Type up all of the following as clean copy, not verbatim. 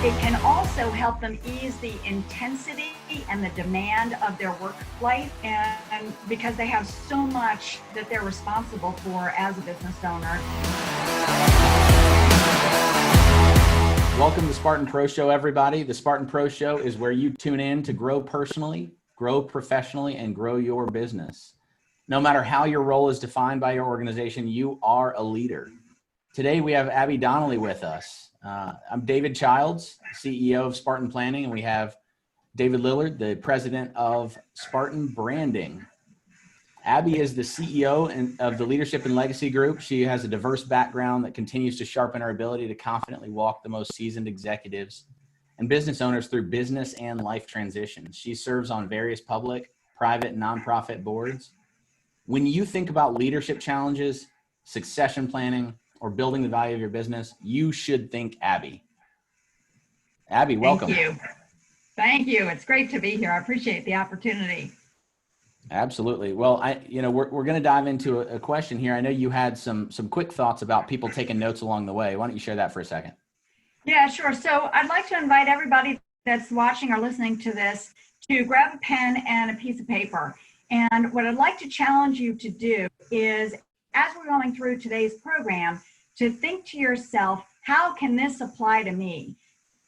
It can also help them ease the intensity and the demand of their work life, and because they have so much that they're responsible for as a business owner. Welcome to the Spartan Pro Show, everybody. The Spartan Pro Show is where you tune in to grow personally, grow professionally, and grow your business. No matter how your role is defined by your organization, you are a leader. Today, we have Abby Donnelly with us. I'm David Childs, CEO of Spartan Planning, and we have David Lillard, the president of Spartan Branding. Abby is the CEO of the Leadership and Legacy Group. She has a diverse background that continues to sharpen her ability to confidently walk the most seasoned executives and business owners through business and life transitions. She serves on various public, private, and nonprofit boards. When you think about leadership challenges, succession planning, or building the value of your business, you should think Abby. Abby, welcome. Thank you. Thank you. It's great to be here. I appreciate the opportunity. Absolutely. Well, we're going to dive into a question here. I know you had some quick thoughts about people taking notes along the way. Why don't you share that for a second? Yeah, sure. So I'd like to invite everybody that's watching or listening to this to grab a pen and a piece of paper. And what I'd like to challenge you to do is, as we're going through today's program, to think to yourself, how can this apply to me?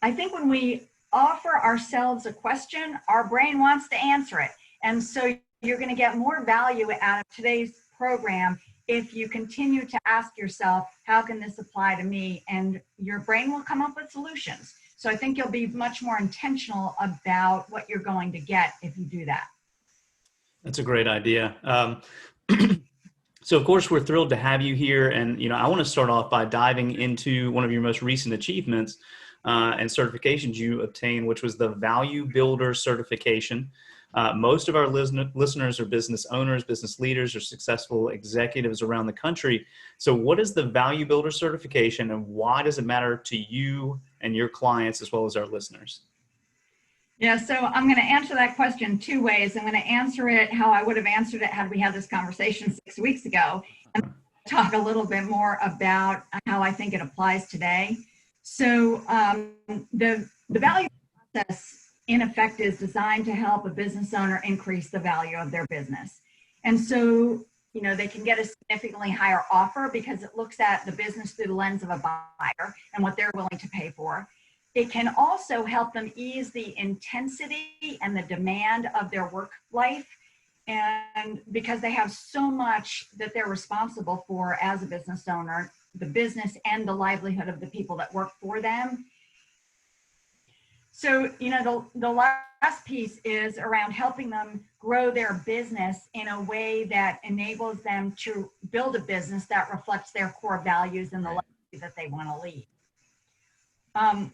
I think when we offer ourselves a question, our brain wants to answer it. And so you're going to get more value out of today's program if you continue to ask yourself, how can this apply to me? And your brain will come up with solutions. So I think you'll be much more intentional about what you're going to get if you do that. That's a great idea. So of course, we're thrilled to have you here. And, I want to start off by diving into one of your most recent achievements and certifications you obtained, which was the Value Builder certification. Most of our listeners are business owners, business leaders, or successful executives around the country. So what is the Value Builder certification, and why does it matter to you and your clients as well as our listeners? Yeah, so I'm going to answer that question two ways. I'm going to answer it how I would have answered it had we had this conversation 6 weeks ago, and talk a little bit more about how I think it applies today. So the value process, in effect, is designed to help a business owner increase the value of their business. And so, they can get a significantly higher offer because it looks at the business through the lens of a buyer and what they're willing to pay for. It can also help them ease the intensity and the demand of their work life, and because they have so much that they're responsible for as a business owner, the business and the livelihood of the people that work for them. So, the last piece is around helping them grow their business in a way that enables them to build a business that reflects their core values and the legacy that they want to lead.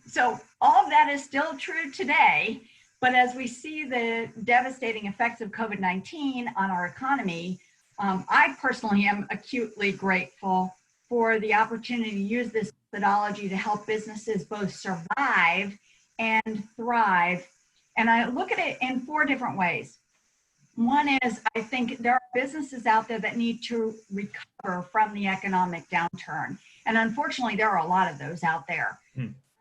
So all of that is still true today, but as we see the devastating effects of COVID-19 on our economy, I personally am acutely grateful for the opportunity to use this methodology to help businesses both survive and thrive. And I look at it in 4 different ways. One is, I think there are businesses out there that need to recover from the economic downturn. And unfortunately, there are a lot of those out there.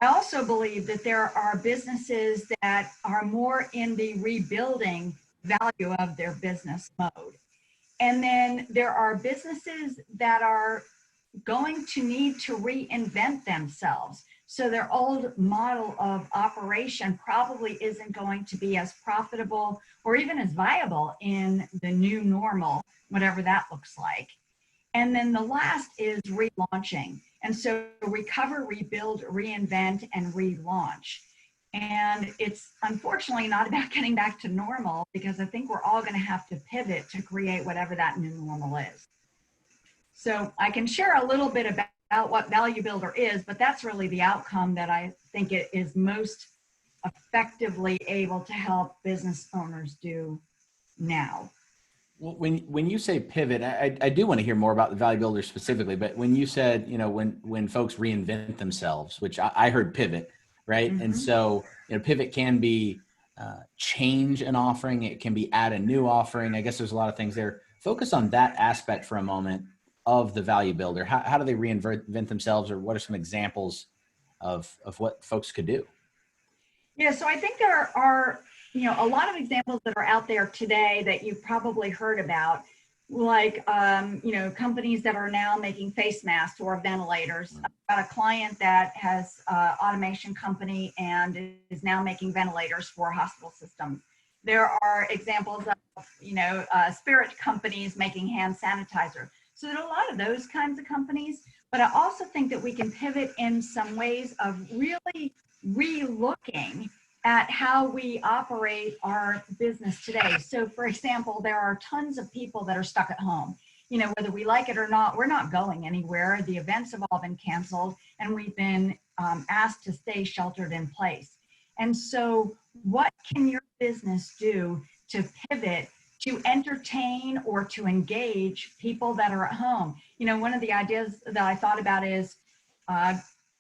I also believe that there are businesses that are more in the rebuilding value of their business mode. And then there are businesses that are going to need to reinvent themselves. So their old model of operation probably isn't going to be as profitable or even as viable in the new normal, whatever that looks like. And then the last is relaunching. And so recover, rebuild, reinvent, and relaunch. And it's unfortunately not about getting back to normal, because I think we're all going to have to pivot to create whatever that new normal is. So I can share a little bit about what Value Builder is, but that's really the outcome that I think it is most effectively able to help business owners do now. Well, when you say pivot, I do want to hear more about the Value Builder specifically, but when you said, when folks reinvent themselves, which I heard pivot, right? Mm-hmm. And so, pivot can be change an offering. It can be add a new offering. I guess there's a lot of things there. Focus on that aspect for a moment of the Value Builder. How do they reinvent themselves, or what are some examples of what folks could do? Yeah, so I think there are, a lot of examples that are out there today that you've probably heard about, like, companies that are now making face masks or ventilators. I've got a client that has automation company and is now making ventilators for hospital systems. There are examples of, spirit companies making hand sanitizer. So there are a lot of those kinds of companies, but I also think that we can pivot in some ways of really re-looking at how we operate our business today. So for example, there are tons of people that are stuck at home. Whether we like it or not, we're not going anywhere. The events have all been canceled and we've been asked to stay sheltered in place. And so what can your business do to pivot, to entertain or to engage people that are at home? One of the ideas that I thought about is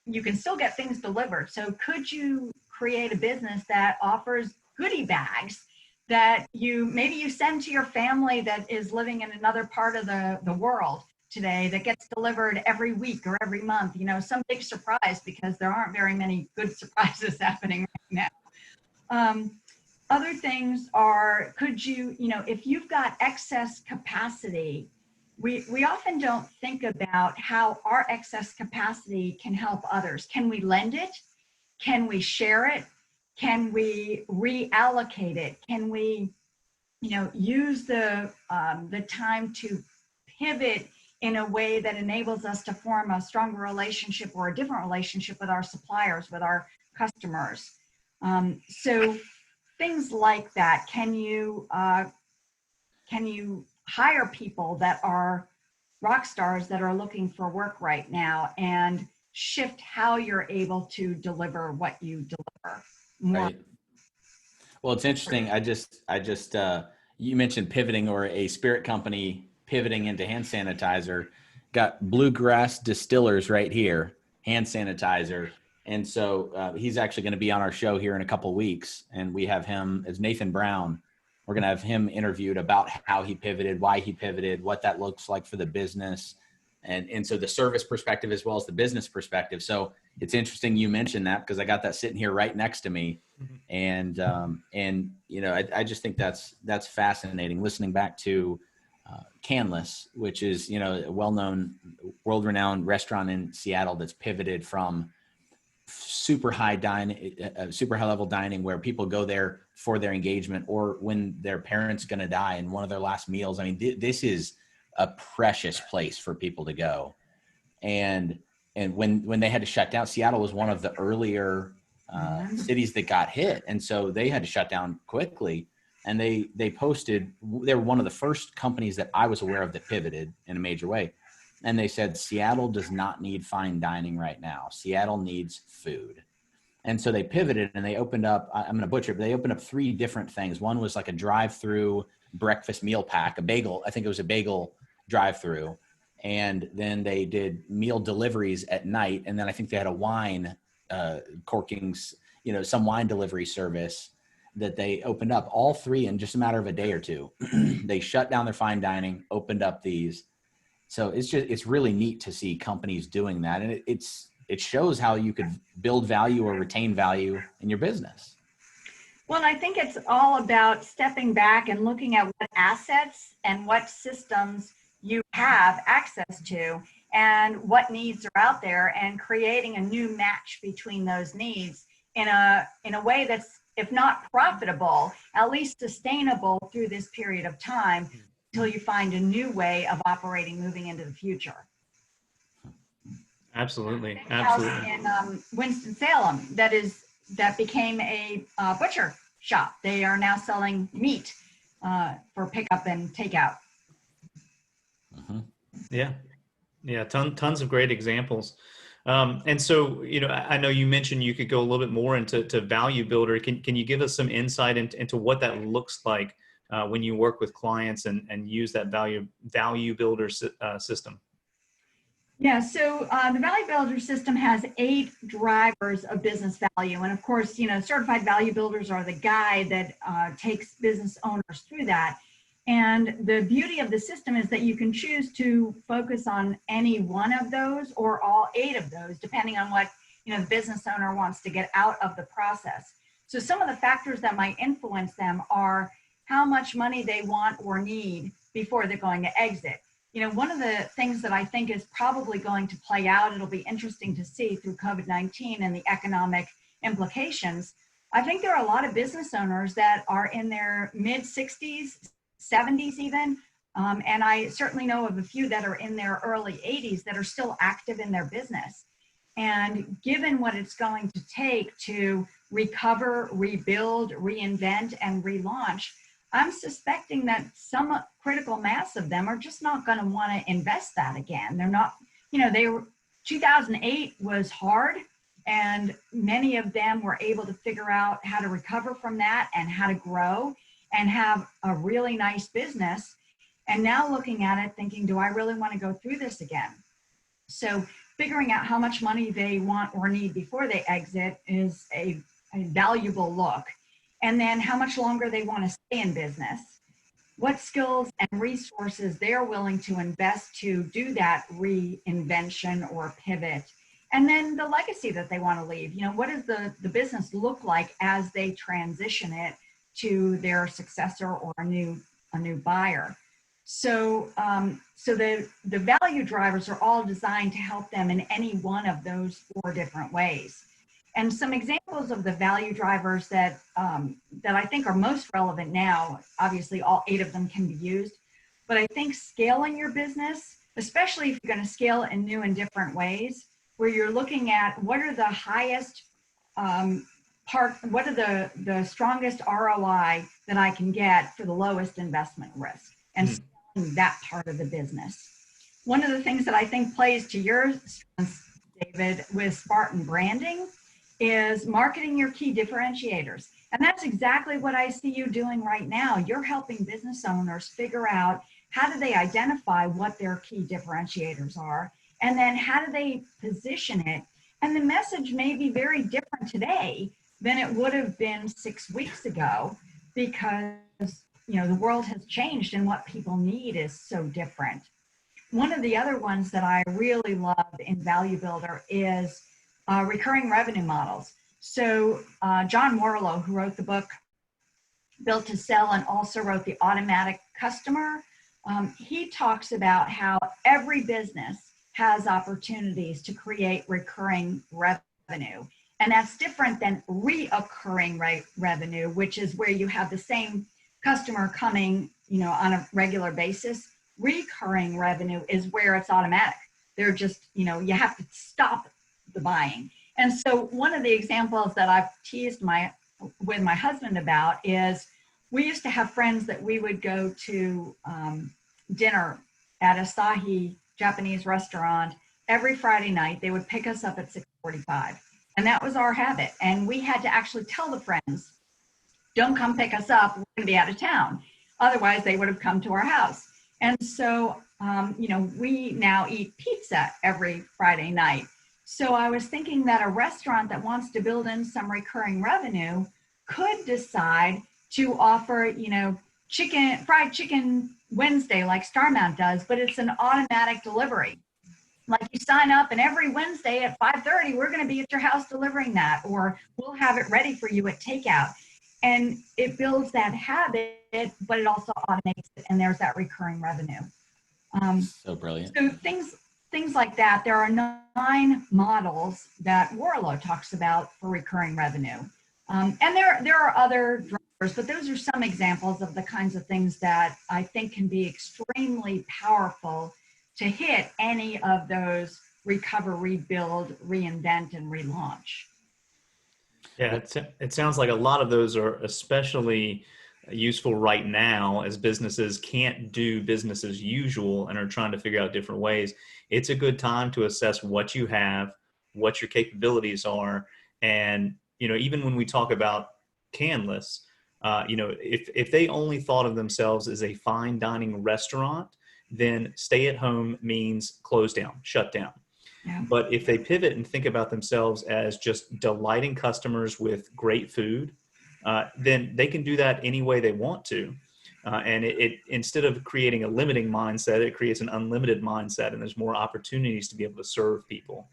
you can still get things delivered. So could you create a business that offers goodie bags that maybe you send to your family that is living in another part of the world today, that gets delivered every week or every month, some big surprise, because there aren't very many good surprises happening right now. Other things are, could you, if you've got excess capacity, we often don't think about how our excess capacity can help others. Can we lend it? Can we share it? Can we reallocate it? Can we, use the time to pivot in a way that enables us to form a stronger relationship or a different relationship with our suppliers, with our customers? So things like that. Can you hire people that are rock stars that are looking for work right now and shift how you're able to deliver what you deliver more? Right. Well, it's interesting. You mentioned pivoting, or a spirit company pivoting into hand sanitizer. Got Bluegrass Distillers right here, hand sanitizer. And so he's actually going to be on our show here in a couple of weeks. And we have him as Nathan Brown. We're going to have him interviewed about how he pivoted, why he pivoted, what that looks like for the business. And so the service perspective as well as the business perspective. So it's interesting you mentioned that, because I got that sitting here right next to me. And I just think that's fascinating, listening back to Canlis, which is, a well-known, world-renowned restaurant in Seattle that's pivoted from super high level dining, where people go there for their engagement or when their parent's going to die and one of their last meals. I mean, this is a precious place for people to go. And when they had to shut down, Seattle was one of the earlier cities that got hit. And so they had to shut down quickly. And they posted, they were one of the first companies that I was aware of that pivoted in a major way. And they said, Seattle does not need fine dining right now. Seattle needs food. And so they pivoted and they opened up, I'm going to butcher it, but they opened up 3 different things. One was like a drive-through breakfast meal pack, a bagel. I think it was a bagel drive-through. And then they did meal deliveries at night. And then I think they had a wine corkings, some wine delivery service that they opened up, all 3 in just a matter of a day or 2. They shut down their fine dining, opened up these. So it's really neat to see companies doing that. And it shows how you could build value or retain value in your business. Well, I think it's all about stepping back and looking at what assets and what systems you have access to and what needs are out there, and creating a new match between those needs in a way that's, if not profitable, at least sustainable through this period of time, until you find a new way of operating moving into the future. Absolutely. In Winston-Salem, that became a butcher shop. They are now selling meat for pickup and takeout. Yeah. Tons of great examples. And so, I know you mentioned you could go a little bit more into value builder. Can you give us some insight into what that looks like when you work with clients and use that value builder system? Yeah, so the Value Builder system has 8 drivers of business value. And of course, certified value builders are the guide that takes business owners through that. And the beauty of the system is that you can choose to focus on any one of those or all 8 of those, depending on what the business owner wants to get out of the process. So some of the factors that might influence them are how much money they want or need before they're going to exit. You know, one of the things that I think is probably going to play out, it'll be interesting to see through COVID-19 and the economic implications. I think there are a lot of business owners that are in their mid 60s, 70s even, and I certainly know of a few that are in their early 80s that are still active in their business. And given what it's going to take to recover, rebuild, reinvent, and relaunch, I'm suspecting that some critical mass of them are just not going to want to invest that again. They're not, you know, 2008 was hard, and many of them were able to figure out how to recover from that and how to grow and have a really nice business. And now looking at it, thinking, do I really want to go through this again? So figuring out how much money they want or need before they exit is a valuable look. And then how much longer they want to stay in business, what skills and resources they're willing to invest to do that reinvention or pivot. And then the legacy that they want to leave. You know, what does the business look like as they transition it to their successor or a new buyer? So, the value drivers are all designed to help them in any one of those 4 different ways. And some examples of the value drivers that I think are most relevant now, obviously all 8 of them can be used, but I think scaling your business, especially if you're going to scale in new and different ways, where you're looking at what are the highest what are the strongest ROI that I can get for the lowest investment risk, and scaling that part of the business. One of the things that I think plays to your strengths, David, with Spartan Branding is marketing your key differentiators. And that's exactly what I see you doing right now. You're helping business owners figure out how do they identify what their key differentiators are, and then how do they position it. And the message may be very different today than it would have been 6 weeks ago, because, you know, the world has changed and what people need is so different. One of the other ones that I really love in Value Builder is recurring revenue models. So John Morlow, who wrote the book Built to Sell and also wrote The Automatic Customer, he talks about how every business has opportunities to create recurring revenue. And that's different than reoccurring revenue, which is where you have the same customer coming, you know, on a regular basis. Recurring revenue is where it's automatic. They're just, you know, you have to stop the buying. And so one of the examples that I've teased with my husband about is we used to have friends that we would go to dinner at Asahi Japanese restaurant every Friday night. They would pick us up at 6:45. And that was our habit. And we had to actually tell the friends, don't come pick us up, we're gonna be out of town. Otherwise they would have come to our house. And so, you know, we now eat pizza every Friday night. So I was thinking that a restaurant that wants to build in some recurring revenue could decide to offer, you know, fried chicken Wednesday like Starmount does, but it's an automatic delivery. Like you sign up and every Wednesday at 5:30, we're going to be at your house delivering that, or we'll have it ready for you at takeout. And it builds that habit, but it also automates it, and there's that recurring revenue. So brilliant. So things like that. There are 9 models that Warlow talks about for recurring revenue. And there are other drivers, but those are some examples of the kinds of things that I think can be extremely powerful to hit any of those recover, rebuild, reinvent, and relaunch. Yeah, it sounds like a lot of those are especially useful right now as businesses can't do business as usual and are trying to figure out different ways. It's a good time to assess what you have, what your capabilities are. And, you know, even when we talk about Canlis, you know, if they only thought of themselves as a fine dining restaurant, then stay at home means close down, shut down. Yeah. But if they pivot and think about themselves as just delighting customers with great food, then they can do that any way they want to. And it instead of creating a limiting mindset, it creates an unlimited mindset, and there's more opportunities to be able to serve people.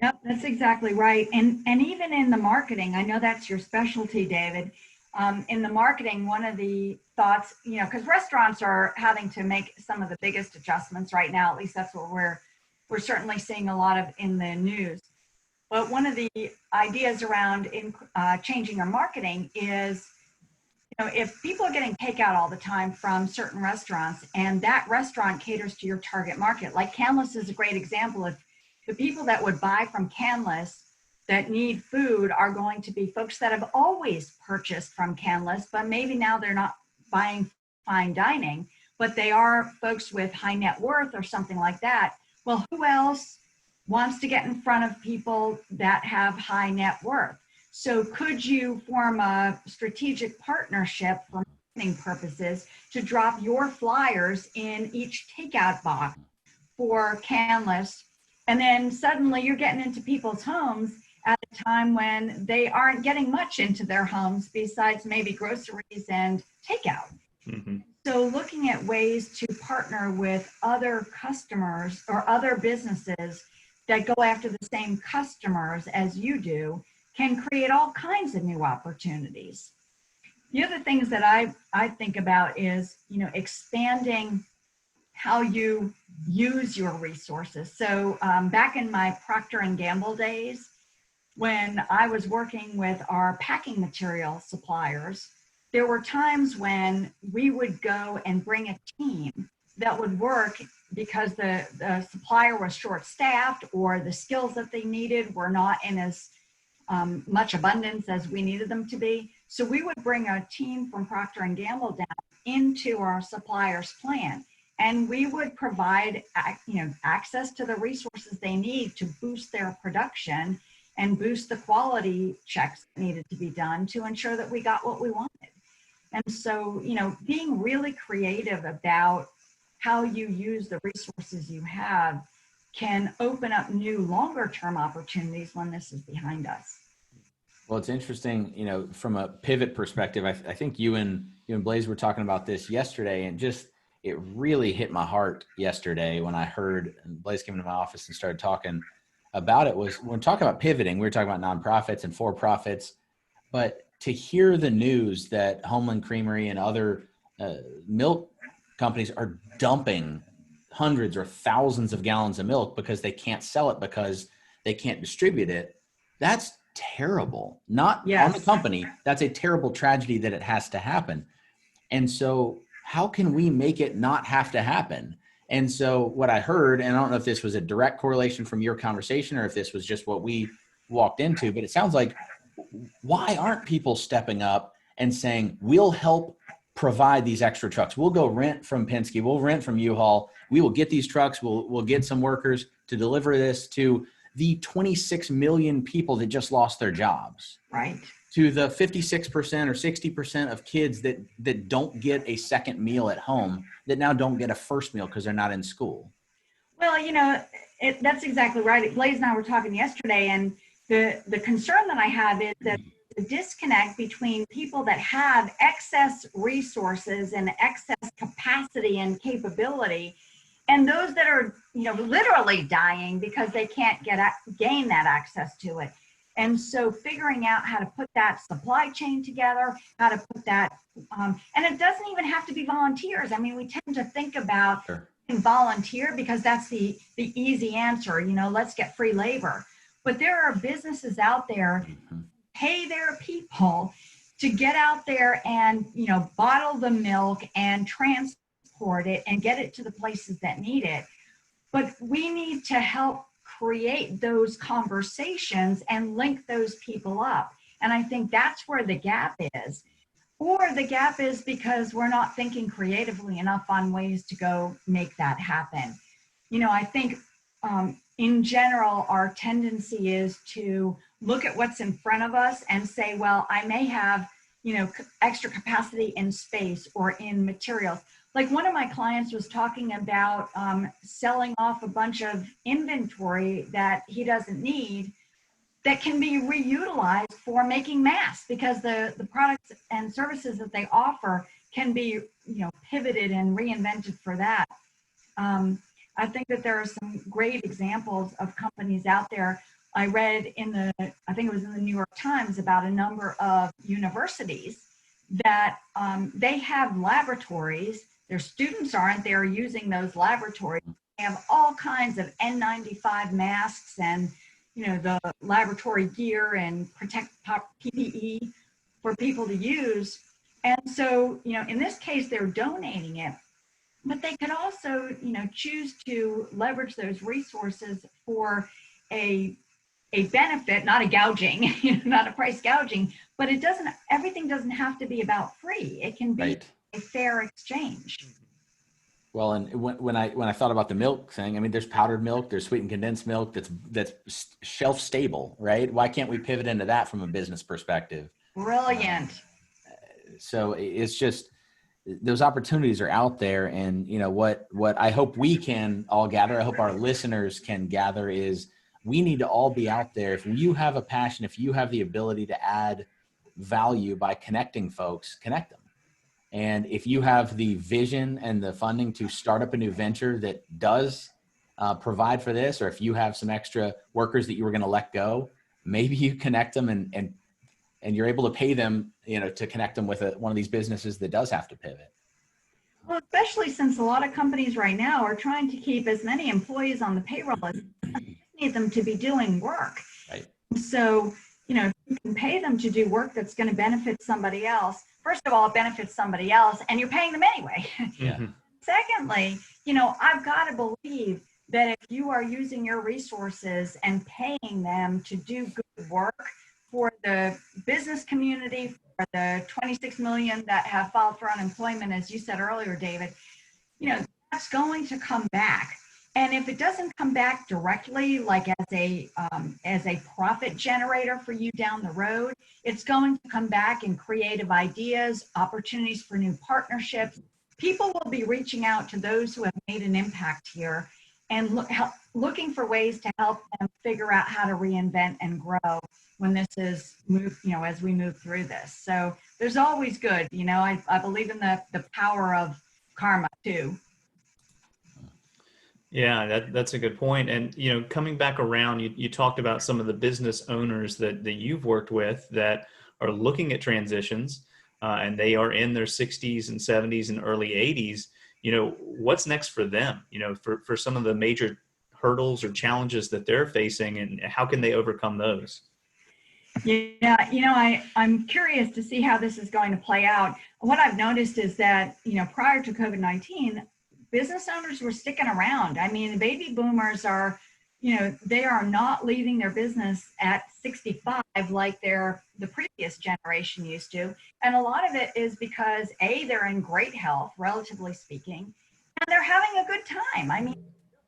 Yep, that's exactly right. And even in the marketing, I know that's your specialty, David. In the marketing, one of the thoughts, because restaurants are having to make some of the biggest adjustments right now. At least that's what we're certainly seeing a lot of in the news. But one of the ideas around changing our marketing is, if people are getting takeout all the time from certain restaurants and that restaurant caters to your target market, like Canlis is a great example. If the people that would buy from Canlis that need food are going to be folks that have always purchased from Canlis, but maybe now they're not buying fine dining, but they are folks with high net worth or something like that. Well, who else wants to get in front of people that have high net worth? So could you form a strategic partnership for marketing purposes to drop your flyers in each takeout box for Canlis? And then suddenly you're getting into people's homes at a time when they aren't getting much into their homes besides maybe groceries and takeout. Mm-hmm. So looking at ways to partner with other customers or other businesses that go after the same customers as you do can create all kinds of new opportunities. The other things that I think about is, expanding how you use your resources. So back in my Procter & Gamble days, when I was working with our packing material suppliers, there were times when we would go and bring a team that would work because the supplier was short-staffed or the skills that they needed were not in as much abundance as we needed them to be. So we would bring a team from Procter & Gamble down into our supplier's plant, and we would provide access to the resources they need to boost their production and boost the quality checks that needed to be done to ensure that we got what we wanted. And so, being really creative about how you use the resources you have can open up new longer term opportunities when this is behind us. Well, it's interesting, from a pivot perspective, I think you and Blaze were talking about this yesterday, and just, it really hit my heart yesterday when I heard Blaze came into my office and started talking about it. Was when we're talking about pivoting, we were talking about nonprofits and for-profits, but to hear the news that Homeland Creamery and other milk companies are dumping hundreds or thousands of gallons of milk because they can't sell it because they can't distribute it, that's terrible. Not on the company. That's a terrible tragedy that it has to happen. And so how can we make it not have to happen? And so what I heard, and I don't know if this was a direct correlation from your conversation or if this was just what we walked into, but it sounds like, why aren't people stepping up and saying, we'll help provide these extra trucks. We'll go rent from Penske. We'll rent from U-Haul. We will get these trucks. We'll get some workers to deliver this to the 26 million people that just lost their jobs. Right. To the 56% or 60% of kids that don't get a second meal at home, that now don't get a first meal because they're not in school. Well, that's exactly right. Blaze and I were talking yesterday, and the concern that I have is that the disconnect between people that have excess resources and excess capacity and capability, and those that are, literally dying because they can't gain that access to it. And so figuring out how to put that supply chain together, how to put that, and it doesn't even have to be volunteers. I mean, we tend to think about volunteer because that's the easy answer, let's get free labor. But there are businesses out there pay their people to get out there and, bottle the milk and transport it and get it to the places that need it. But we need to help create those conversations and link those people up. And I think that's where the gap is. Or the gap is because we're not thinking creatively enough on ways to go make that happen. I think in general, our tendency is to look at what's in front of us and say, well, I may have, extra capacity in space or in materials. Like one of my clients was talking about selling off a bunch of inventory that he doesn't need that can be reutilized for making masks, because the products and services that they offer can be, pivoted and reinvented for that. I think that there are some great examples of companies out there I read I think it was in the New York Times, about a number of universities that they have laboratories. Their students aren't there using those laboratories. They have all kinds of N95 masks and, the laboratory gear and PPE for people to use. And so, in this case, they're donating it, but they could also, choose to leverage those resources for a benefit, not a gouging, not a price gouging, but everything doesn't have to be about free. It can be Right. a fair exchange. Well, and when I thought about the milk thing, I mean, there's powdered milk, there's sweetened condensed milk that's shelf stable, right? Why can't we pivot into that from a business perspective? Brilliant. So it's just, those opportunities are out there. And what I hope we can all gather, I hope our listeners can gather, is we need to all be out there. If you have a passion, if you have the ability to add value by connecting folks, connect them. And if you have the vision and the funding to start up a new venture that does provide for this, or if you have some extra workers that you were going to let go, maybe you connect them and you're able to pay them, to connect them with one of these businesses that does have to pivot. Well, especially since a lot of companies right now are trying to keep as many employees on the payroll as need them to be doing work. Right. So, if you can pay them to do work that's going to benefit somebody else, first of all, it benefits somebody else and you're paying them anyway. Yeah. Secondly, I've got to believe that if you are using your resources and paying them to do good work for the business community, for the 26 million that have filed for unemployment, as you said earlier, David, that's going to come back. And if it doesn't come back directly, like as a profit generator for you down the road, it's going to come back in creative ideas, opportunities for new partnerships. People will be reaching out to those who have made an impact here and looking for ways to help them figure out how to reinvent and grow when this is as we move through this. So there's always good. I believe in the power of karma too. Yeah, that's a good point. And, coming back around, you talked about some of the business owners that you've worked with that are looking at transitions and they are in their 60s and 70s and early 80s. What's next for them, for some of the major hurdles or challenges that they're facing, and how can they overcome those? Yeah, I'm curious to see how this is going to play out. What I've noticed is that, prior to COVID-19, business owners were sticking around. I mean, the baby boomers are, they are not leaving their business at 65 like the previous generation used to. And a lot of it is because they're in great health, relatively speaking, and they're having a good time. I mean,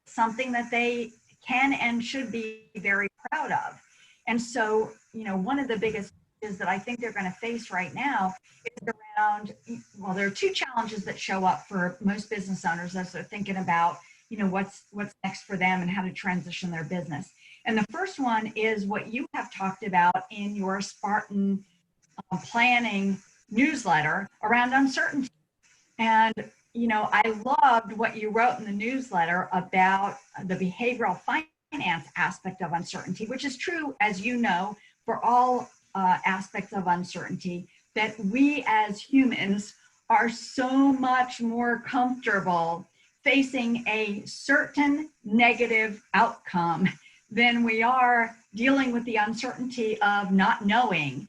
something that they can and should be very proud of. And so, one of the biggest is that I think they're going to face right now is around, there are two challenges that show up for most business owners as they're thinking about, what's next for them and how to transition their business. And the first one is what you have talked about in your Spartan Planning newsletter around uncertainty. And, I loved what you wrote in the newsletter about the behavioral finance aspect of uncertainty, which is true, as you know, for all aspects of uncertainty, that we as humans are so much more comfortable facing a certain negative outcome than we are dealing with the uncertainty of not knowing.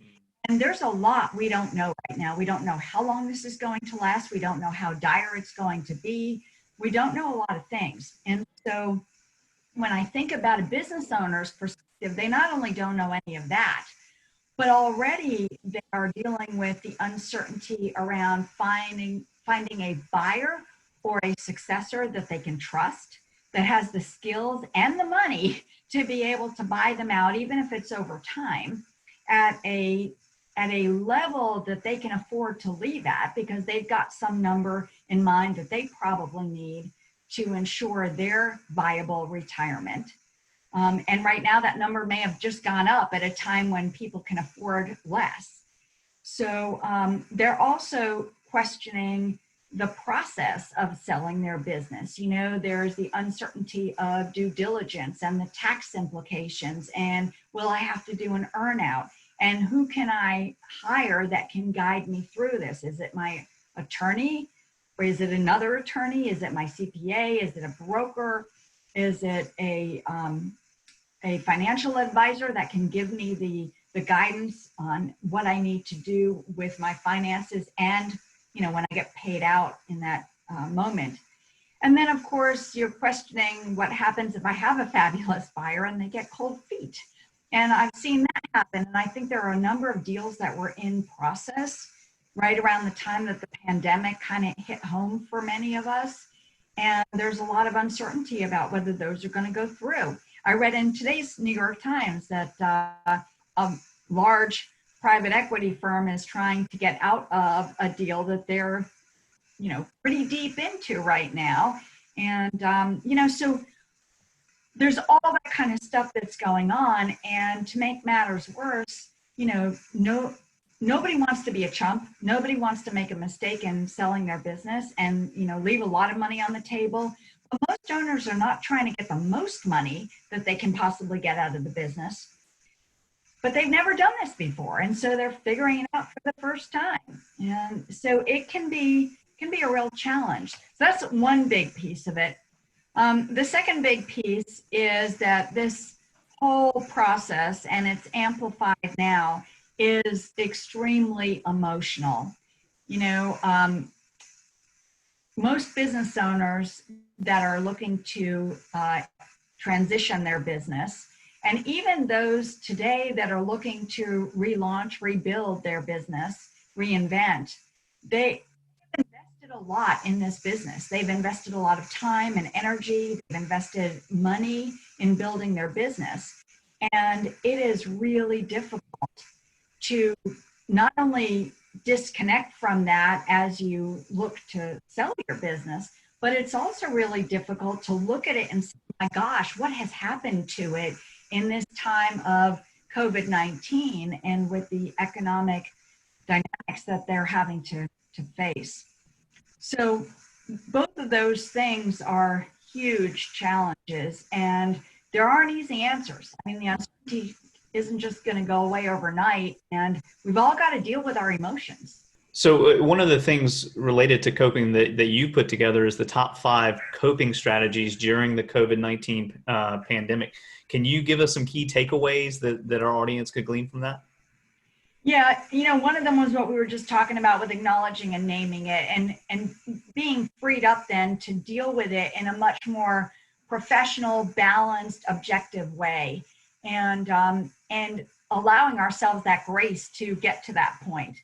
And there's a lot we don't know right now. We don't know how long this is going to last. We don't know how dire it's going to be. We don't know a lot of things. And so when I think about a business owner's perspective, they not only don't know any of that, but already they are dealing with the uncertainty around finding a buyer or a successor that they can trust, that has the skills and the money to be able to buy them out, even if it's over time, at a level that they can afford to leave at, because they've got some number in mind that they probably need to ensure their viable retirement. And right now that number may have just gone up at a time when people can afford less. So they're also questioning the process of selling their business. You know, there's the uncertainty of due diligence and the tax implications, and will I have to do an earnout? And who can I hire that can guide me through this? Is it my attorney, or is it another attorney? Is it my CPA? Is it a broker? Is it a financial advisor that can give me the guidance on what I need to do with my finances, and you know, when I get paid out in that moment. And then of course you're questioning what happens if I have a fabulous buyer and they get cold feet. And I've seen that happen. And I think there are a number of deals that were in process right around the time that the pandemic kind of hit home for many of us. And there's a lot of uncertainty about whether those are going to go through. I read in today's New York Times that a large private equity firm is trying to get out of a deal that they're, you know, pretty deep into right now. And, you know, so there's all that kind of stuff that's going on. And to make matters worse, you know, nobody wants to be a chump. Nobody wants to make a mistake in selling their business and, you know, leave a lot of money on the table. But most owners are not trying to get the most money that they can possibly get out of the business. But they've never done this before. And so they're figuring it out for the first time. And so it can be a real challenge. So that's one big piece of it. The second big piece is that this whole process, and it's amplified now, is extremely emotional. You know, most business owners that are looking to transition their business, and even those today that are looking to relaunch, rebuild their business, reinvent, they invested a lot in this business. They've invested a lot of time and energy. They've invested money in building their business. And it is really difficult to not only disconnect from that as you look to sell your business, but it's also really difficult to look at it and say, my gosh, what has happened to it in this time of COVID-19 and with the economic dynamics that they're having to face. So both of those things are huge challenges, and there aren't easy answers. I mean, the uncertainty isn't just going to go away overnight, and we've all got to deal with our emotions. So one of the things related to coping that you put together is the top 5 coping strategies during the COVID-19 pandemic. Can you give us some key takeaways that our audience could glean from that? Yeah, you know, one of them was what we were just talking about with acknowledging and naming it, and being freed up then to deal with it in a much more professional, balanced, objective way, and allowing ourselves that grace to get to that point.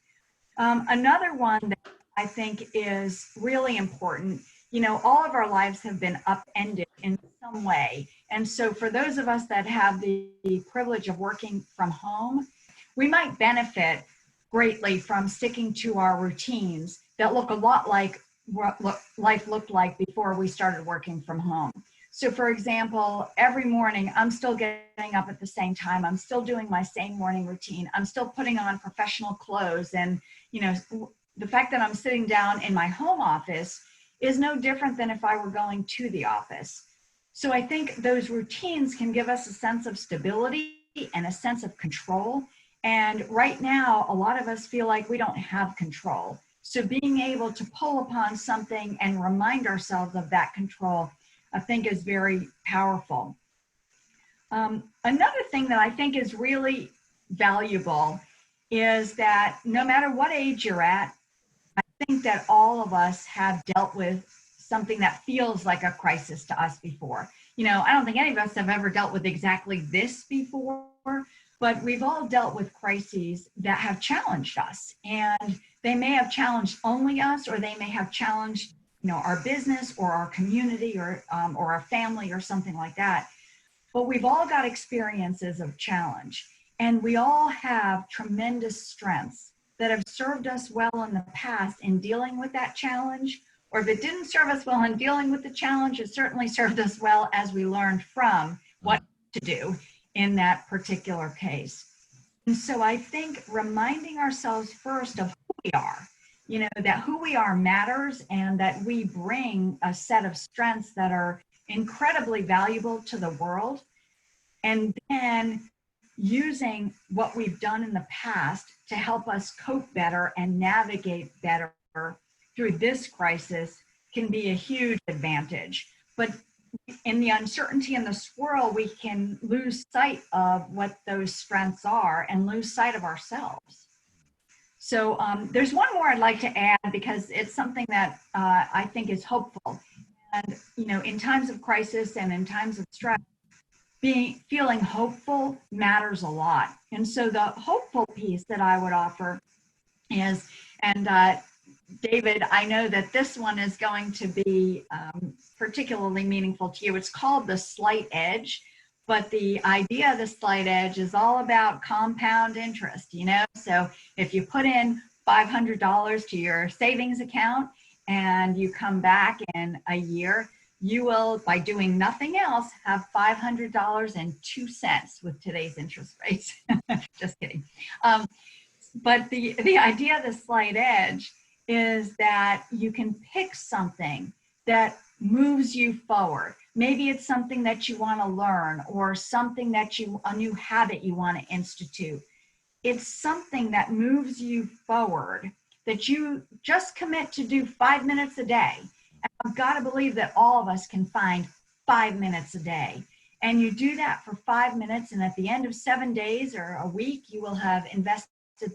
Another one that I think is really important, you know, all of our lives have been upended in some way. And so for those of us that have the privilege of working from home, we might benefit greatly from sticking to our routines that look a lot like what life looked like before we started working from home. So for example, every morning I'm still getting up at the same time. I'm still doing my same morning routine. I'm still putting on professional clothes. And, you know, the fact that I'm sitting down in my home office is no different than if I were going to the office. So I think those routines can give us a sense of stability and a sense of control. And right now, a lot of us feel like we don't have control. So being able to pull upon something and remind ourselves of that control, I think, is very powerful. Another thing that I think is really valuable is that no matter what age you're at, I think that all of us have dealt with something that feels like a crisis to us before. You know, I don't think any of us have ever dealt with exactly this before, but we've all dealt with crises that have challenged us, and they may have challenged only us, or they may have challenged, you know, our business or our community or our family or something like that. But we've all got experiences of challenge, and we all have tremendous strengths that have served us well in the past in dealing with that challenge. Or if it didn't serve us well in dealing with the challenge, it certainly served us well as we learned from what to do in that particular case. And so I think reminding ourselves first of who we are, that who we are matters, and that we bring a set of strengths that are incredibly valuable to the world. And then using what we've done in the past to help us cope better and navigate better through this crisis can be a huge advantage. But in the uncertainty and the swirl, we can lose sight of what those strengths are and lose sight of ourselves. So there's one more I'd like to add, because it's something that I think is hopeful. And, in times of crisis and in times of stress, feeling hopeful matters a lot. And so the hopeful piece that I would offer is, and David, I know that this one is going to be particularly meaningful to you. It's called the slight edge, but the idea of the slight edge is all about compound interest, So if you put in $500 to your savings account and you come back in a year, you will, by doing nothing else, have $500.02 with today's interest rates. Just kidding. But the idea of the slight edge is that you can pick something that moves you forward. Maybe it's something that you want to learn, or something that a new habit you want to institute. It's something that moves you forward, that you just commit to do 5 minutes a day. I've got to believe that all of us can find 5 minutes a day. And you do that for 5 minutes, and at the end of 7 days or a week, you will have invested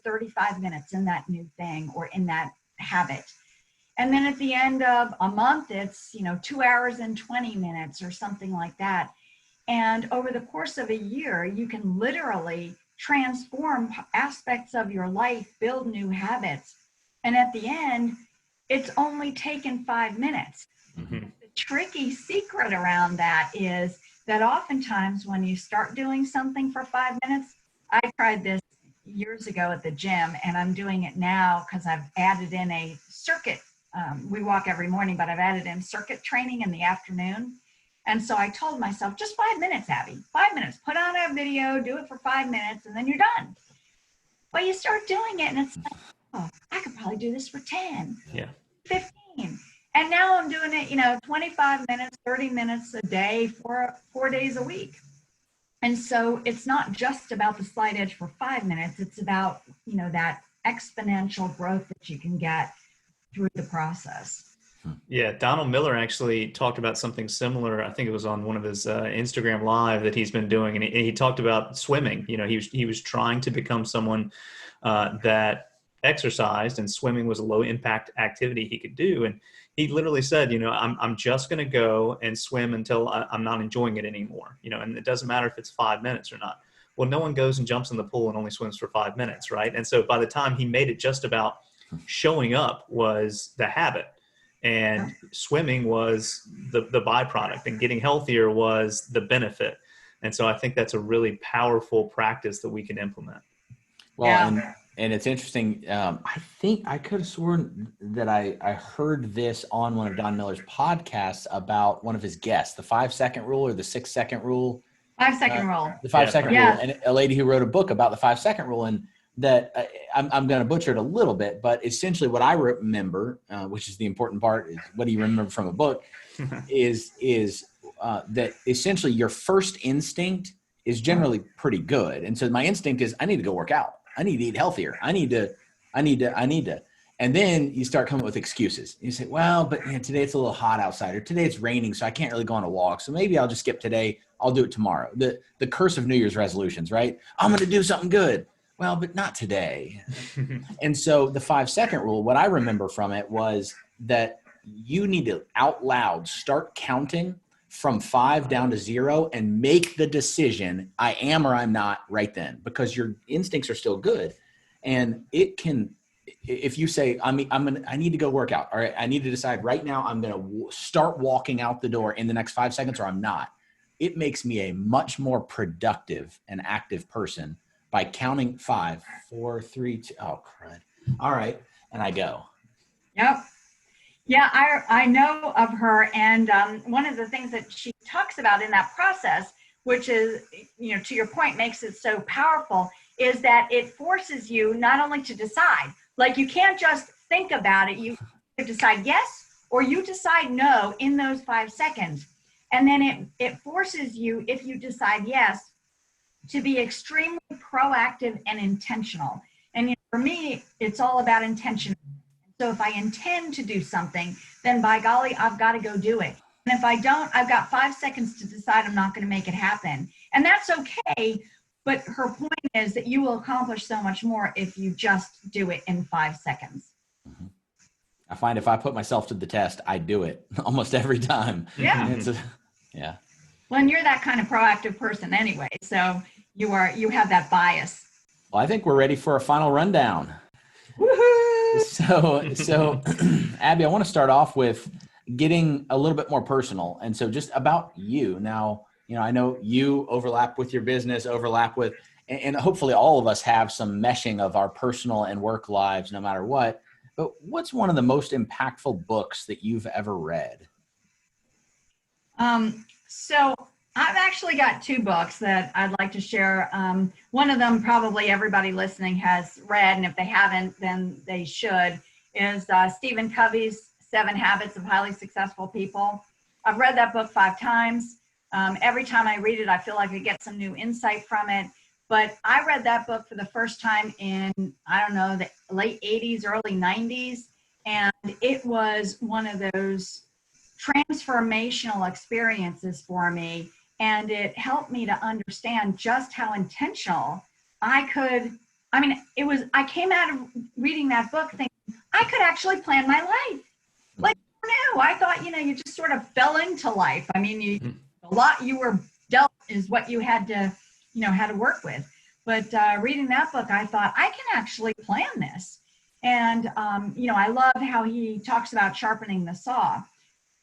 35 minutes in that new thing or in that habit. And then at the end of a month, it's 2 hours and 20 minutes or something like that. And over the course of a year, you can literally transform aspects of your life, build new habits. And at the end, it's only taken 5 minutes. Mm-hmm. The tricky secret around that is that oftentimes when you start doing something for 5 minutes, I tried this years ago at the gym, and I'm doing it now because I've added in a circuit. We walk every morning, but I've added in circuit training in the afternoon. And so I told myself, just 5 minutes, Abby, 5 minutes, put on a video, do it for 5 minutes, and then you're done. But you start doing it and it's like, oh, I could probably do this for 10, 15. And now I'm doing it, 25 minutes, 30 minutes a day for 4 days a week. And so it's not just about the slight edge for 5 minutes. It's about, that exponential growth that you can get through the process. Yeah, Donald Miller actually talked about something similar. I think it was on one of his Instagram Live that he's been doing, and he talked about swimming. He was trying to become someone that exercised, and swimming was a low impact activity he could do. And he literally said, I'm just going to go and swim until I'm not enjoying it anymore. And it doesn't matter if it's 5 minutes or not. Well, no one goes and jumps in the pool and only swims for 5 minutes, right? And so by the time he made it just about showing up was the habit, and swimming was the byproduct, and getting healthier was the benefit. And so I think that's a really powerful practice that we can implement. Well, and it's interesting. I think I could have sworn that I heard this on one of Don Miller's podcasts about one of his guests, the 5-second rule or the 6-second rule. 5-second rule. The 5-second rule. And a lady who wrote a book about the 5-second rule, and that I'm going to butcher it a little bit, but essentially what I remember, which is the important part, is what do you remember from a book, is that essentially your first instinct is generally pretty good. And so my instinct is I need to go work out. I need to eat healthier. I need to. And then you start coming up with excuses. You say, well, but today it's a little hot outside, or today it's raining, so I can't really go on a walk. So maybe I'll just skip today. I'll do it tomorrow. The curse of New Year's resolutions, right? I'm going to do something good. Well, but not today. And so the 5-second rule, what I remember from it was that you need to out loud start counting from 5 down to 0 and make the decision, I am or I'm not, right then, because your instincts are still good. And it can, if you say, I need to go work out, all right, I need to decide right now I'm going to start walking out the door in the next 5 seconds or I'm not. It makes me a much more productive and active person by counting 5, 4, 3, 2, oh, crud. All right. And I go. Yep. Yeah, I know of her. And one of the things that she talks about in that process, which is, to your point, makes it so powerful, is that it forces you not only to decide, like you can't just think about it. You decide yes or you decide no in those 5 seconds. And then it forces you, if you decide yes, to be extremely proactive and intentional. And for me, it's all about intention. So if I intend to do something, then by golly, I've got to go do it. And if I don't, I've got 5 seconds to decide I'm not going to make it happen. And that's okay. But her point is that you will accomplish so much more if you just do it in 5 seconds. I find if I put myself to the test, I do it almost every time. Yeah. Yeah. Well, and you're that kind of proactive person anyway. So you have that bias. Well, I think we're ready for a final rundown. Woohoo! So Abby, I want to start off with getting a little bit more personal. And so just about you now, I know you overlap with your business, and hopefully all of us have some meshing of our personal and work lives, no matter what. But what's one of the most impactful books that you've ever read? So I've actually got 2 books that I'd like to share. One of them probably everybody listening has read, and if they haven't, then they should, is Stephen Covey's 7 Habits of Highly Successful People. I've read that book 5 times. Every time I read it, I feel like I get some new insight from it. But I read that book for the first time in, the late 80s, early 90s. And it was one of those transformational experiences for me. And it helped me to understand just how intentional I came out of reading that book thinking I could actually plan my life. Like, no, I thought, you just sort of fell into life. I mean, a lot you were dealt is what you had to, had to work with. But reading that book, I thought I can actually plan this. And, I love how he talks about sharpening the saw.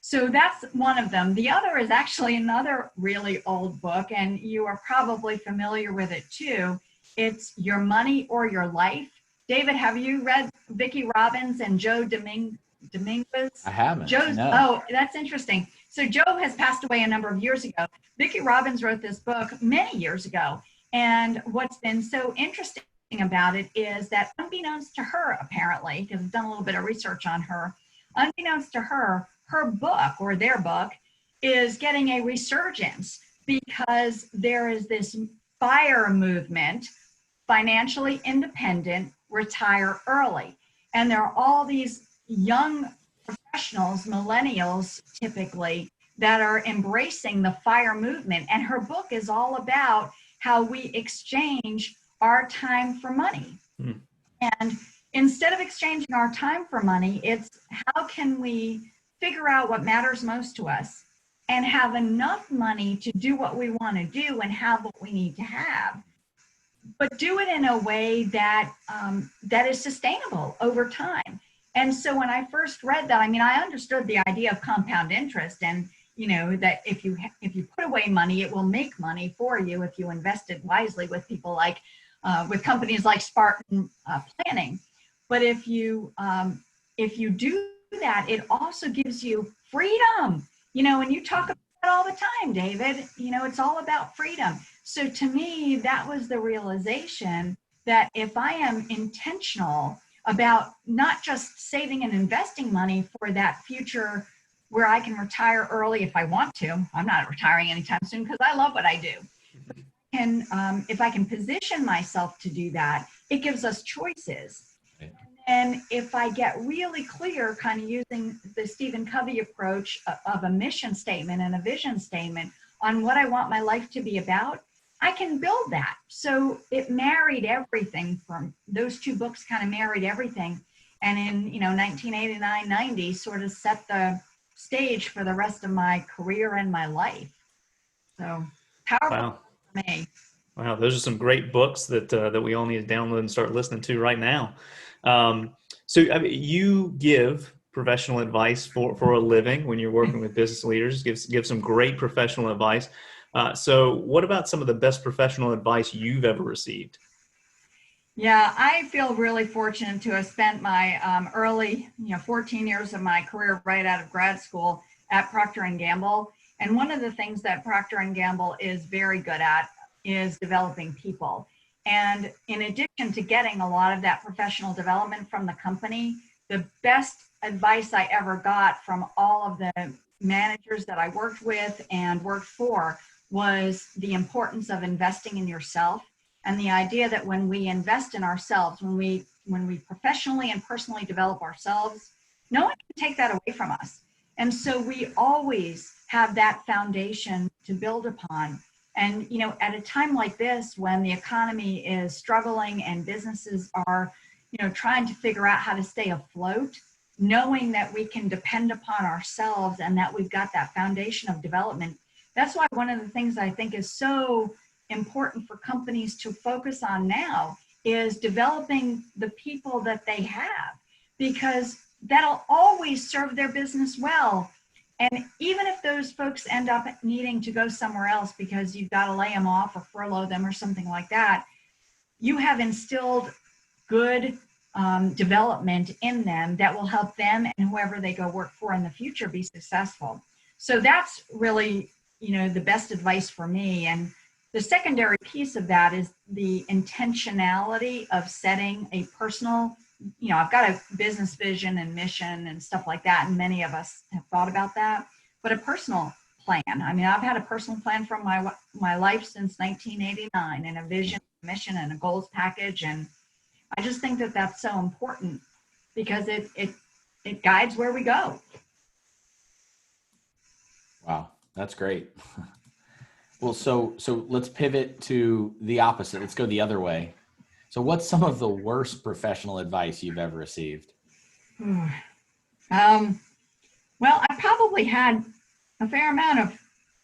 So that's one of them. The other is actually another really old book, and you are probably familiar with it too. It's Your Money or Your Life. David, have you read Vicki Robbins and Joe Dominguez? I haven't. No. Oh, that's interesting. So Joe has passed away a number of years ago. Vicki Robbins wrote this book many years ago. And what's been so interesting about it is that unbeknownst to her, apparently, because I've done a little bit of research on her, unbeknownst to her, her book or their book is getting a resurgence because there is this FIRE movement, financially independent, retire early. And there are all these young professionals, millennials typically, that are embracing the FIRE movement. And her book is all about how we exchange our time for money. And instead of exchanging our time for money, it's how can we figure out what matters most to us and have enough money to do what we want to do and have what we need to have, but do it in a way that that is sustainable over time. And so when I first read that, I understood the idea of compound interest and, that if you put away money, it will make money for you if you invest it wisely with people like, with companies like Spartan Planning. But if you do that, it also gives you freedom. And you talk about that all the time, David, it's all about freedom. So to me, that was the realization that if I am intentional about not just saving and investing money for that future where I can retire early if I want to, I'm not retiring anytime soon because I love what I do. And if I can position myself to do that, it gives us choices. And if I get really clear, kind of using the Stephen Covey approach of a mission statement and a vision statement on what I want my life to be about, I can build that. So it married everything from those 2 books kind of married everything. And in, 1989, 90 sort of set the stage for the rest of my career and my life. So powerful for me. Wow. Those are some great books that we all need to download and start listening to right now. So you give professional advice for a living when you're working with business leaders, give some great professional advice. So what about some of the best professional advice you've ever received? Yeah, I feel really fortunate to have spent my early, 14 years of my career right out of grad school at Procter & Gamble. And one of the things that Procter & Gamble is very good at is developing people. And in addition to getting a lot of that professional development from the company, the best advice I ever got from all of the managers that I worked with and worked for was the importance of investing in yourself, and the idea that when we invest in ourselves, when we professionally and personally develop ourselves, no one can take that away from us. And so we always have that foundation to build upon. And, at a time like this, when the economy is struggling and businesses are, trying to figure out how to stay afloat, knowing that we can depend upon ourselves and that we've got that foundation of development. That's why one of the things I think is so important for companies to focus on now is developing the people that they have, because that'll always serve their business well. And even if those folks end up needing to go somewhere else because you've got to lay them off or furlough them or something like that, you have instilled good development in them that will help them and whoever they go work for in the future be successful. So that's really, the best advice for me. And the secondary piece of that is the intentionality of setting a personal, I've got a business vision and mission and stuff like that, and many of us have thought about that, but a personal plan. I mean, I've had a personal plan from my life since 1989, and a vision, a mission, and a goals package. And I just think that that's so important because it guides where we go. Wow, that's great. Well, so let's pivot to the opposite. Let's go the other way. So what's some of the worst professional advice you've ever received? Well, I probably had a fair amount of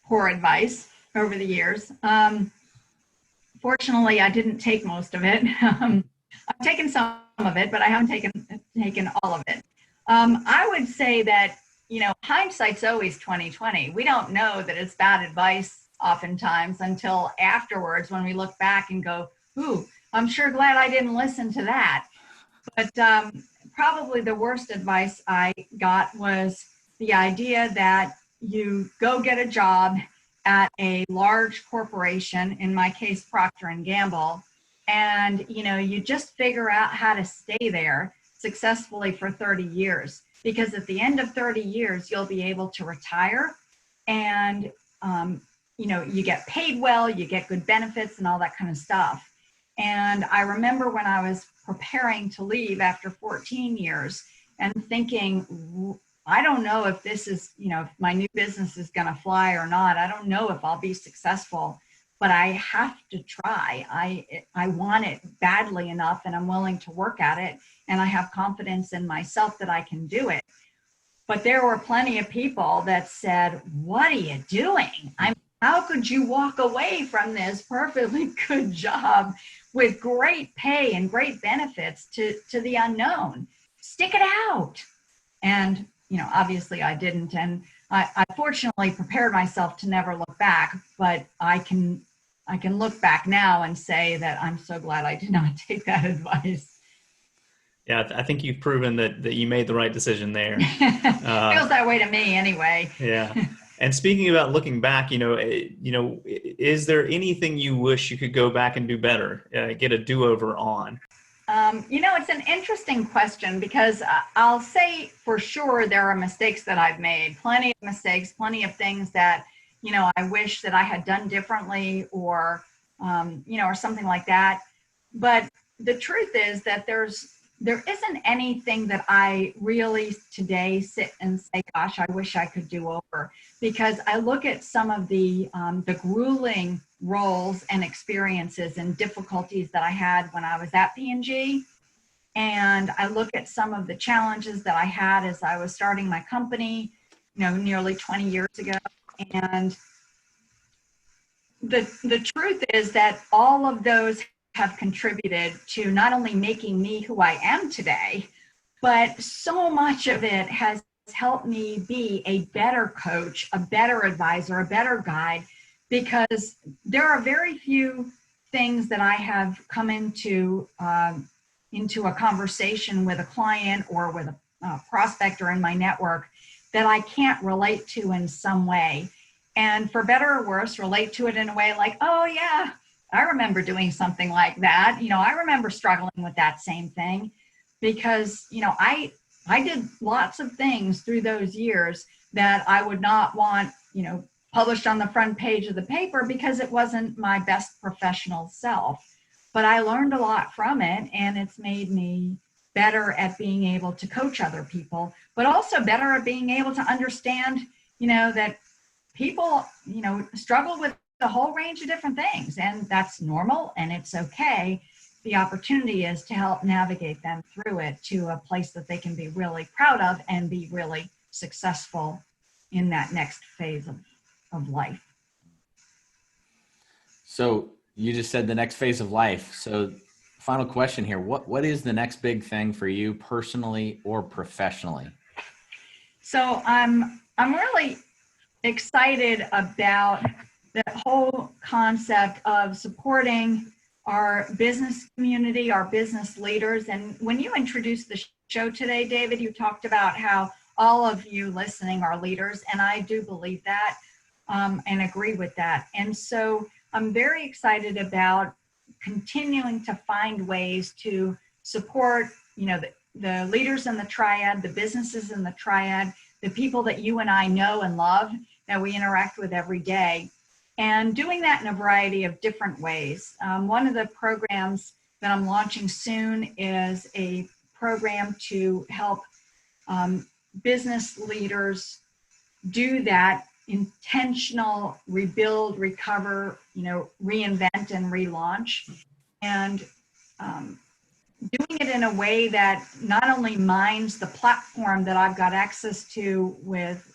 poor advice over the years. Fortunately, I didn't take most of it. I've taken some of it, but I haven't taken all of it. I would say that, hindsight's always 20/20. We don't know that it's bad advice oftentimes until afterwards when we look back and go, ooh, I'm sure glad I didn't listen to that. But probably the worst advice I got was the idea that you go get a job at a large corporation, in my case, Procter & Gamble, and you just figure out how to stay there successfully for 30 years. Because at the end of 30 years, you'll be able to retire and, you get paid well, you get good benefits and all that kind of stuff. And I remember when I was preparing to leave after 14 years and thinking, I don't know if this is, if my new business is going to fly or not. I don't know if I'll be successful, but I have to try. I want it badly enough and I'm willing to work at it. And I have confidence in myself that I can do it. But there were plenty of people that said, what are you doing? How could you walk away from this perfectly good job with great pay and great benefits to the unknown? Stick it out. And, obviously I didn't. And I fortunately prepared myself to never look back, but I can look back now and say that I'm so glad I did not take that advice. Yeah, I think you've proven that you made the right decision there. Feels that way to me anyway. Yeah. And speaking about looking back, is there anything you wish you could go back and do better, get a do-over on? It's an interesting question because I'll say for sure there are mistakes that I've made, plenty of mistakes, plenty of things that, I wish that I had done differently or something like that. But the truth is that there isn't anything that I really today sit and say, gosh, I wish I could do over, because I look at some of the grueling roles and experiences and difficulties that I had when I was at P&G. And I look at some of the challenges that I had as I was starting my company, nearly 20 years ago. And the truth is that all of those have contributed to not only making me who I am today, but so much of it has helped me be a better coach, a better advisor, a better guide, because there are very few things that I have come into a conversation with a client or with a prospect or in my network that I can't relate to in some way. And for better or worse, relate to it in a way like, oh yeah, I remember doing something like that. I remember struggling with that same thing because, I did lots of things through those years that I would not want, published on the front page of the paper because it wasn't my best professional self. But I learned a lot from it, and it's made me better at being able to coach other people, but also better at being able to understand, that people, struggle with a whole range of different things, and that's normal and it's okay. The opportunity is to help navigate them through it to a place that they can be really proud of and be really successful in that next phase of life. So you just said the next phase of life. So final question here. What is the next big thing for you personally or professionally? So I'm really excited about the whole concept of supporting our business community, our business leaders. And when you introduced the show today, David, you talked about how all of you listening are leaders, and I do believe that and agree with that. And so I'm very excited about continuing to find ways to support, the leaders in the triad, the businesses in the triad, the people that you and I know and love, that we interact with every day, and doing that in a variety of different ways. One of the programs that I'm launching soon is a program to help business leaders do that intentional rebuild, recover, reinvent and relaunch, and doing it in a way that not only mines the platform that I've got access to with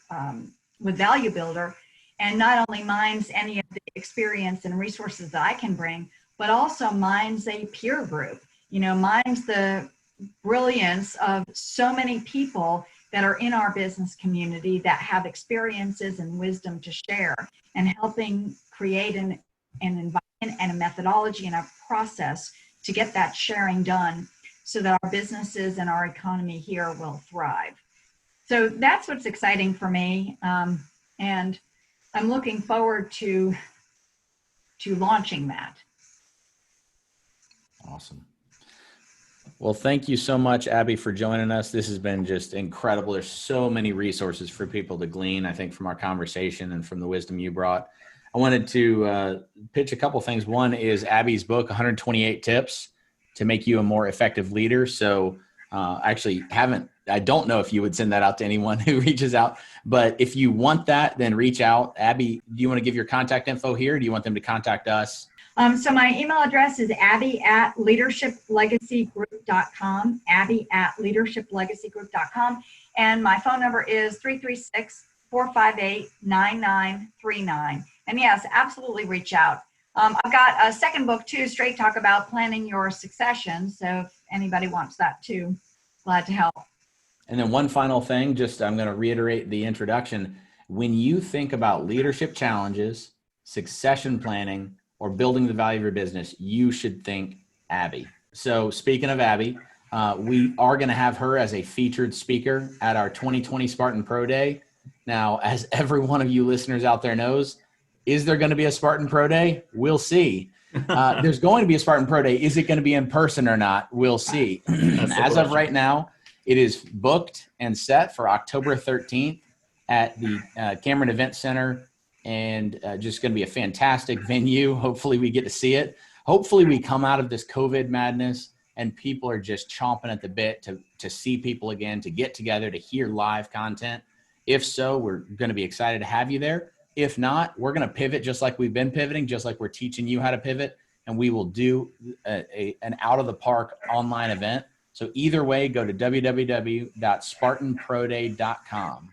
Value Builder, and not only mines any of the experience and resources that I can bring, but also mines a peer group, mines the brilliance of so many people that are in our business community that have experiences and wisdom to share, and helping create an environment and a methodology and a process to get that sharing done so that our businesses and our economy here will thrive. So that's what's exciting for me. And I'm looking forward to launching that. Awesome. Well, thank you so much, Abby, for joining us. This has been just incredible. There's so many resources for people to glean, I think, from our conversation and from the wisdom you brought. I wanted to pitch a couple things. One is Abby's book, 128 Tips to Make You a More Effective Leader. So I don't know if you would send that out to anyone who reaches out, but if you want that, then reach out. Abby, do you want to give your contact info here? Or do you want them to contact us? So my email address is abby@leadershiplegacygroup.com, abby@leadershiplegacygroup.com. And my phone number is 336-458-9939. And yes, absolutely reach out. I've got a second book too, Straight Talk, about planning your succession. So if anybody wants that too, glad to help. And then one final thing, I'm going to reiterate the introduction. When you think about leadership challenges, succession planning, or building the value of your business, you should think Abby. So speaking of Abby, we are going to have her as a featured speaker at our 2020 Spartan Pro Day. Now, as every one of you listeners out there knows, is there going to be a Spartan Pro Day? We'll see. There's going to be a Spartan Pro Day. Is it going to be in person or not? We'll see. As of right now, it is booked and set for October 13th at the Cameron Event Center, and just going to be a fantastic venue. Hopefully we get to see it. Hopefully we come out of this COVID madness and people are just chomping at the bit to see people again, to get together, to hear live content. If so, we're going to be excited to have you there. If not, we're going to pivot just like we've been pivoting, just like we're teaching you how to pivot, and we will do an out of the park online event. So either way, go to www.spartanproday.com,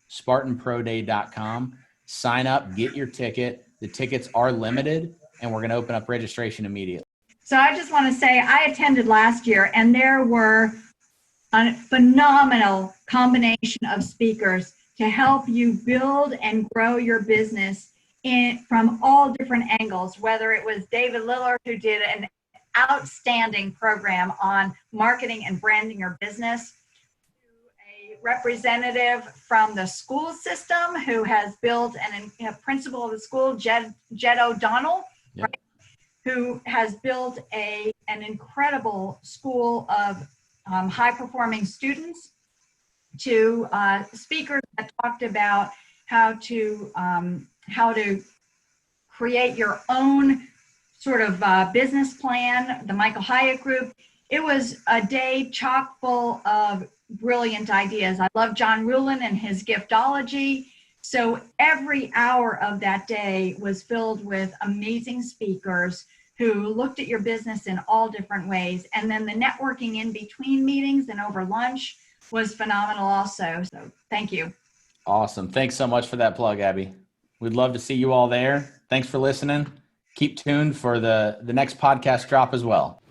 spartanproday.com. Sign up, get your ticket. The tickets are limited, and we're going to open up registration immediately. So I just want to say I attended last year, and there were a phenomenal combination of speakers to help you build and grow your business from all different angles, whether it was David Lillard, who did an outstanding program on marketing and branding your business, representative from the school system who has built a principal of the school, Jed O'Donnell, Yep. right, who has built an incredible school of high-performing students, to speakers that talked about how to create your own sort of business plan, the Michael Hyatt Group. It was a day chock full of brilliant ideas. I love John Ruhlin and his giftology. So every hour of that day was filled with amazing speakers who looked at your business in all different ways. And then the networking in between meetings and over lunch was phenomenal also. So thank you. Awesome. Thanks so much for that plug, Abby. We'd love to see you all there. Thanks for listening. Keep tuned for the next podcast drop as well.